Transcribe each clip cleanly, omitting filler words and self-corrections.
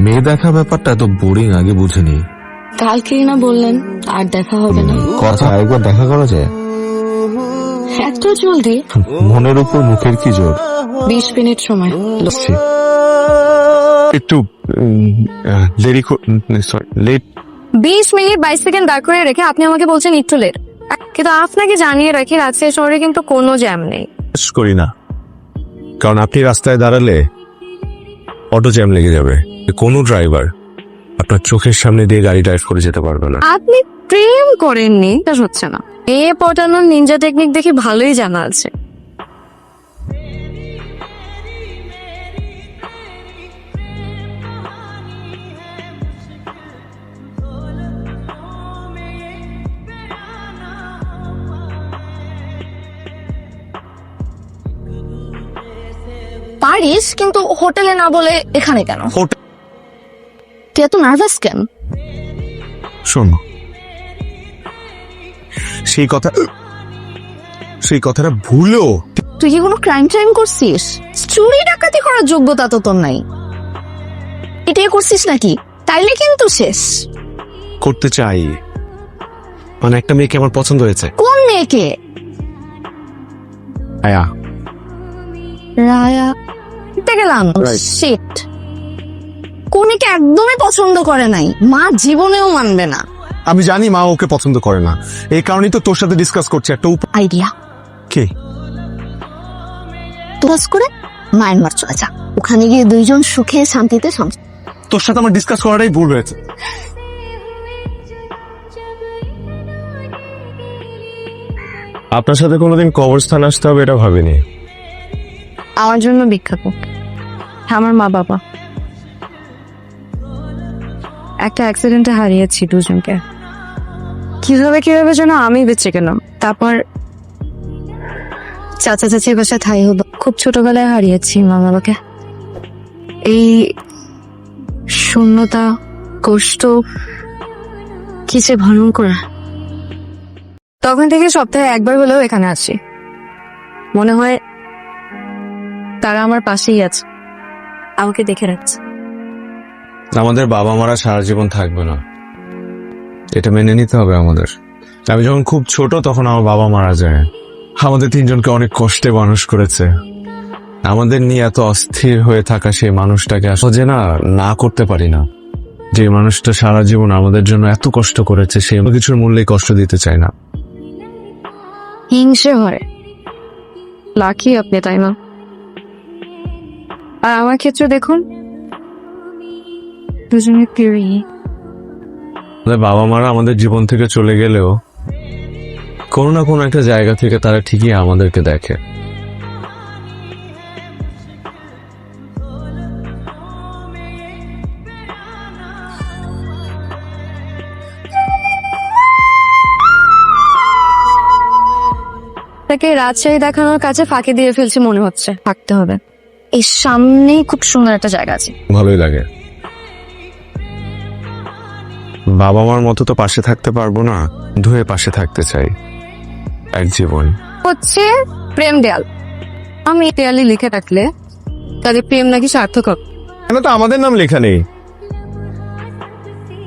মেয়ে দেখা ব্যাপারটা এত বোরিং আগে বুঝিনি। কালকেই না বললেন আর দেখা হবে না। কথা একবার দেখা করা যায়? এত জলদি? মনের উপর মুখের কি জোর। 20 মিনিট সময়। একটু দেরি, সরি লেট। 20 মিনিট 22 সেকেন্ড দাঁড় করে রেখে আপনি আমাকে বলছেন একটু লেট, কিন্তু আপনাকে জানিয়ে রাখি রাজশাহী শহরে কিন্তু কোনো জ্যাম নেই। করি না, কারণ আপনি রাস্তায় দাঁড়ালে অটো জ্যাম লেগে যাবে। কোনো ড্রাইভার আপনার চোখের সামনে দিয়ে গাড়ি ড্রাইভ করে যেতে পারবে না। আপনি প্রেম করেননি তা হচ্ছে না। মেয়ে পটানোর নিনজা টেকনিক দেখে ভালোই জানা আছে। পারিস, কিন্তু হোটেলে না বলে এখানে কেন? তুই এত নার্ভাস কেন? শোন, সেই কথাটা ভুলো। তুই কি কোনো ক্রাইম করছিস? চুরি ডাকাতি করার যোগ্যতা তো তোর নাই। এটাই করছিস নাকি? তাইলে কিন্তু শেষ। করতে চাই, মানে একটা মেয়েকে আমার পছন্দ হয়েছে। কোন মেয়েকে? আয়া রায়া গেলাম। শিট, কোন মেয়েকে একদমই পছন্দ করে নাই, মা জীবনেও মানবে না। আমি জানি মা ওকে পছন্দ করে না, এই কারণেই তো তোর সাথে ডিসকাস করছি একটা আইডিয়া। কি? তোরাস করে মায়ানমার চলে যা, ওখানে গিয়ে দুইজন সুখে শান্তিতে সংসার। তোর সাথে আমার ডিসকাস করাটাই ভুল হয়েছে। আপনার সাথে কোনোদিন কবরস্থান আসতে হবে এটা ভাবিনি। আমার জন্য বিখ্যাত আমার মা বাবা। একটা অ্যাক্সিডেন্টে হারিয়েছি দুজনকে। কিভাবে যেন আমি বেঁচে গেলাম। তারপর চাচা চাচির বাসায় ঠাই হলো। খুব ছোটবেলায় হারিয়েছি মা বাবাকে। এই শূন্যতা, কষ্ট কিসে ভয়ঙ্কর। তখন থেকে সপ্তাহে একবার হলেও এখানে আসি। মনে হয় তারা আমার পাশেই আছে, আমাকে দেখে রাখছে। আমাদের বাবা মারা সারা জীবন থাকবে না, এটা মেনে নিতে হবে আমাদের। আমি যখন খুব ছোট তখন আমার বাবা মারা যায়। আমাদের তিনজনকে অনেক কষ্টে মানুষ করেছে। আমাদের নিয়ে এত অস্থির হয়ে থাকা সেই মানুষটাকে আসলে না করতে পারি না। যে মানুষটা সারা জীবন আমাদের জন্য এত কষ্ট করেছে, সে কিছুর মূল্যে কষ্ট দিতে চায় না। হিংসে হয়। লাকি আপনি, তাই না? আর আমার ক্ষেত্রে দেখুন, দুজনে প্রিয়। আমাদের বাবা মারা আমাদের জীবন থেকে চলে গেলেও কোনো না কোনো একটা জায়গা থেকে তারা ঠিকই আমাদেরকে দেখে। তাকে রাজশাহী দেখানোর কাছে ফাঁকি দিয়ে ফেলছি মনে হচ্ছে। থাকতে হবে। এই সামনেই খুব সুন্দর একটা জায়গা আছে। ভালোই লাগে। বাবা মার মতো তো পাশে থাকতে পারবো না, ধুয়ে পাশে থাকতে চাই এক জীবন। হচ্ছে প্রেম দেয়াল। আমি দেয়ালে লিখে রাখলে তাদের প্রেম নাকি সার্থক হবে। কেন তো আমাদের নাম লেখা নেই?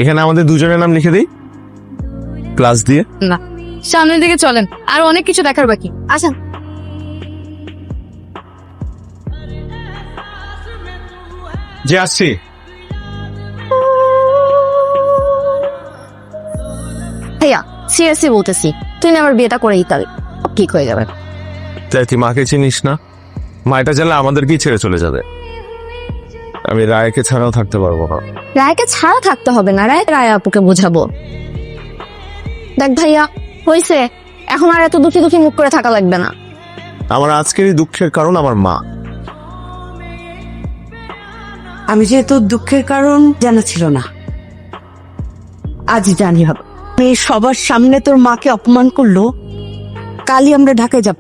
এখানে আমাদের দুজনের নাম লিখে দিই প্লাস দিয়ে। না, সামনের দিকে চলেন, আর অনেক কিছু দেখার বাকি। আসেন। যে আসছি। ভাইয়া সিরিয়াসলি বলতেছি, তুই না আমার বিয়েটা করে দিতে হবে, ঠিক হয়ে যাবে। তাই তুই মাকে চিনিস না? মা এটা জানলে আমাদেরকেই ছেড়ে চলে যাবে। আমি রায়কে ছাড়াও থাকতে পারবো না। রায়কে ছাড়া থাকতে হবে না, রায় আপুকে বোঝাবো। দেখ ভাইয়া, হয়েছে, এখন আর এত দুঃখী দুঃখী মুখ করে থাকা লাগবে না। আমার আজকের এই দুঃখের কারণ আমার মা। আমি যে তোর দুঃখের কারণ জানা ছিল না, আজ জানি হবে। এই সবার সামনে তোর মাকে অপমান করলো, কালই আমরা ঢাকায় যাব।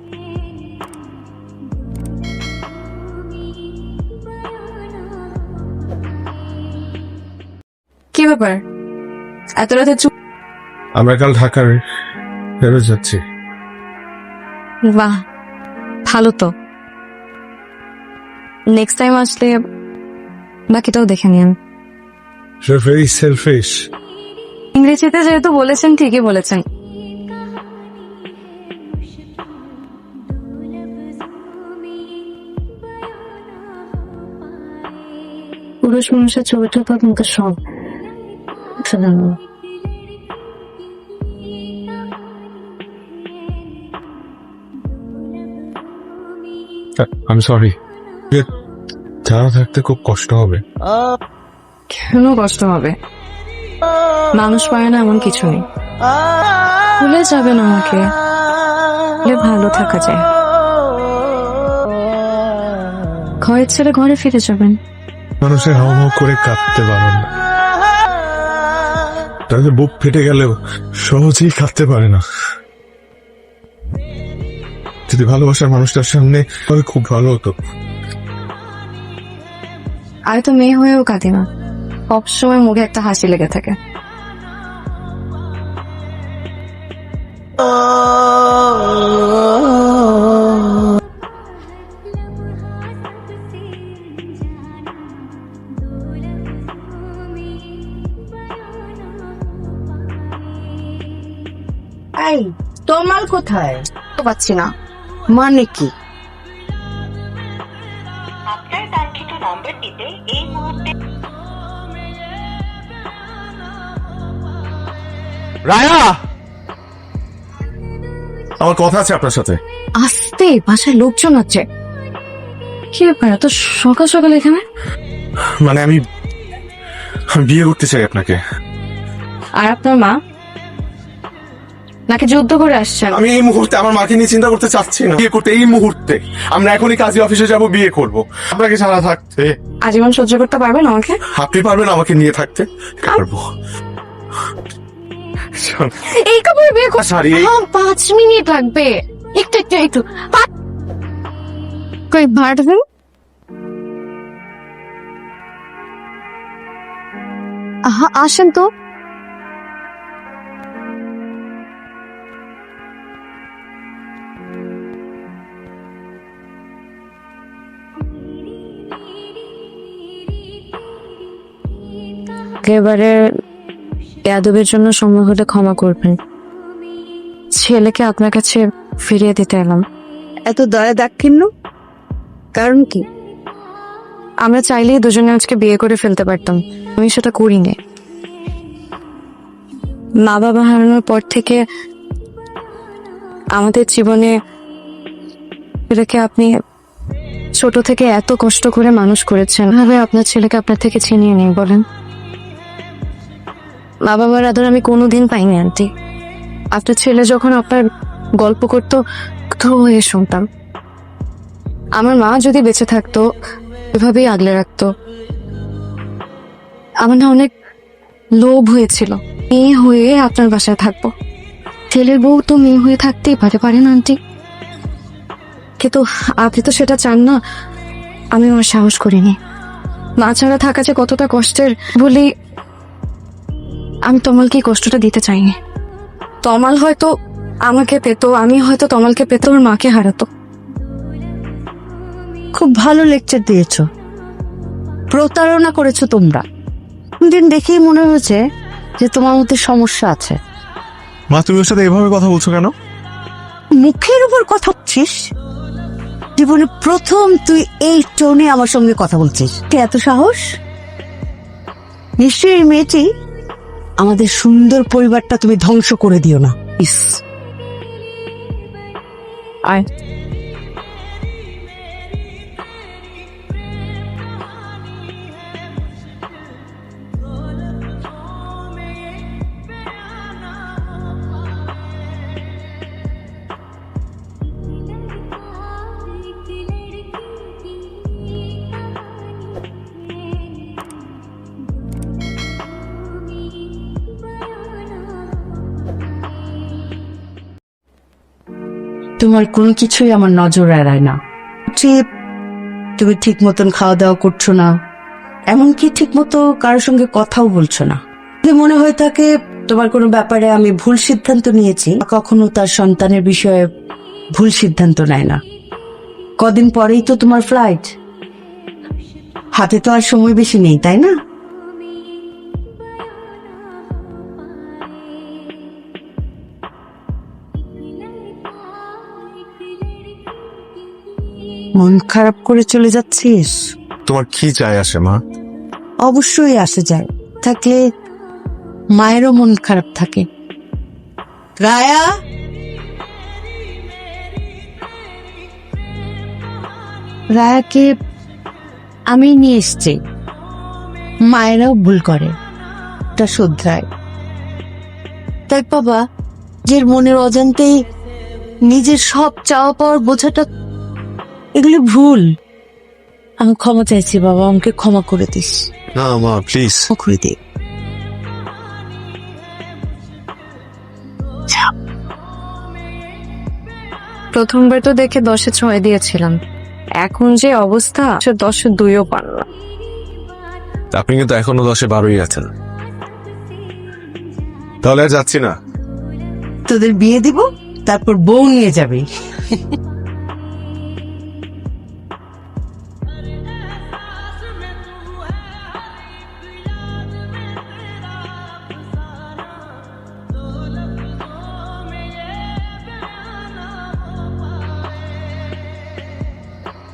কি ব্যাপার এত রাতে চুপ? আমরা কাল ঢাকার ফেরত যাচ্ছি। বাহ, ভালো তো। নেক্সট টাইম আসলে বাকিটাও দেখে নিন। You're very selfish. ইংরেজিতে যেহেতু বলেছেন ঠিকই বলেছেন। পুরুষ মানুষের ছবিটা তো আপনাকে সব জানো। I'm sorry. যারা থাকতে খুব কষ্ট হবে। কেন কষ্ট হবে? মানুষ পায় না এমন কিছু নেই। ভুলে যাবেন আমাকে, ভুলে ভালো থাকা যায়। ঘরের ছেড়ে ঘরে ফিরে যাবেন। মানুষের হাও হাও করে কাঁদতে পারে না, তাদের বুক ফেটে গেলেও সহজেই কাঁদতে পারে না। যদি ভালোবাসার মানুষটার সামনে তবে খুব ভালো হতো। আমি তো মেয়ে হয়েও কাঁদি না, সবসময় মুখে একটা হাসি লেগে থাকে। এই তোমার কোথায়? তো পাচ্ছি না। মানে কি? আপনার কাঙ্ক্ষিত নম্বরটিতে এই মুহূর্তে রায়া, আমার কথা আছে আপনার সাথে। আস্তে, বাসায় লোকজন আছে। কি ব্যাপার এত সকাল সকাল এখানে? মানে আমি বিয়ে করতে চাই আপনাকে। আর আপনার মা নাকি যুদ্ধ করে আসছেন? আমি এই মুহূর্তে আমার মাকে নিয়ে চিন্তা করতে চাচ্ছি না। বিয়ে করতে এই মুহূর্তে আমরা এখনই কাজী অফিসে যাব, বিয়ে করব। আপনাকে ছাড়া থাকতে আজীবন সহ্য করতে পারবেন আমাকে? আপনি পারবেন আমাকে নিয়ে থাকতে? পারবো। এই কাপড়ে বিয়ে করতে শাড়ি 5 মিনিট লাগবে। একটু একটু একটু কই ভাড়া দেন। আসেন তো। এবারে বেয়াদবের জন্য সময় হলে ক্ষমা করবেন। ছেলেকে আপনার কাছে ফিরিয়ে দিতে এলাম। এত দয়া দাক্ষিণ্য কারণ কি? আমরা চাইলেই দুজনে আজকে বিয়ে করে ফেলতে পারতাম, আমি সেটা করিনি। মা বাবা হারানোর পর থেকে আমাদের জীবনে এটাকে আপনি ছোট থেকে এত কষ্ট করে মানুষ করেছেন, ভাবে আপনার ছেলেকে আপনার থেকে ছিনিয়ে নেই বলেন? মা বাবার আদর আমি কোনোদিন পাইনি আন্টি। আপনার ছেলে যখন আপনার গল্প করতো তো হয়ে শুনতাম। আমার মা যদি বেঁচে থাকতো এভাবেই আগলে রাখতো। আমার না অনেক লোভ হয়েছিল মেয়ে হয়ে আপনার বাসায় থাকবো। ছেলের বউ তো মেয়ে হয়ে থাকতেই পারে না আন্টি, কিন্তু আপনি তো সেটা চান না। আমি আমার সাহস করিনি। মা ছাড়া থাকা যে কতটা কষ্টের বলি আমি তমালকে এই কষ্টটা দিতে চাইনি। তমাল হয়তো আমাকে পেতো, আমি হয়তো তমালকে পেতো, ওর মাকে হারাতো। খুব ভালো লেকচার দিয়েছ। প্রতারণা করেছো তোমরা। দিন দেখেই মনে হয়েছে যে তোমার মধ্যে সমস্যা আছে। মা, তুমি ওর সাথে এভাবে কথা বলছো কেন? মুখের উপর কথা বলছিস? জীবনে প্রথম তুই এই টোনে আমার সঙ্গে কথা বলছিস। কে এত সাহস? নিশ্চয়ই এই মেয়েটি আমাদের সুন্দর পরিবারটা তুমি ধ্বংস করে দিও না। ইস, আয় তোমার কোনো কিছুই আমার নজর এড়ায় না। ঠিক, তুমি ঠিক মতন খাওয়া দাওয়া করছো না, এমনকি ঠিক মতো কারোর সঙ্গে কথাও বলছো না। যদি মনে হয় থাকে তোমার কোনো ব্যাপারে আমি ভুল সিদ্ধান্ত নিয়েছি, কখনো তার সন্তানের বিষয়ে ভুল সিদ্ধান্ত নেয় না। কদিন পরেই তো তোমার ফ্লাইট, হাতে তো আর সময় বেশি নেই, তাই না? মন খারাপ করে চলে যাচ্ছিস? তোমার কি চাই আসে মা? অবশ্যই আসে যায়, থাকলে মায়েরও মন খারাপ থাকে। রায়া, রায়াকে আমি নিয়ে এসছি। মায়েরাও ভুল করে, তা শুধরায়। তাই বাবা, যে মনের অজান্তেই নিজের সব চাওয়া পাওয়ার বোঝাটা, এগুলো ভুল। আমি ক্ষমা চাইছি বাবা, আমাকে ক্ষমা করে দিস। না মা প্লিজ। করে দে। প্রথমবার তো দেখে 10-এ 6 দিয়েছিলাম, এখন যে অবস্থা 10-এ 2ও পারলাম। আপনি কিন্তু এখনো 10-এ 12ই আছেন। তাহলে আর যাচ্ছি না। তোদের বিয়ে দিব, তারপর বউ নিয়ে যাবি।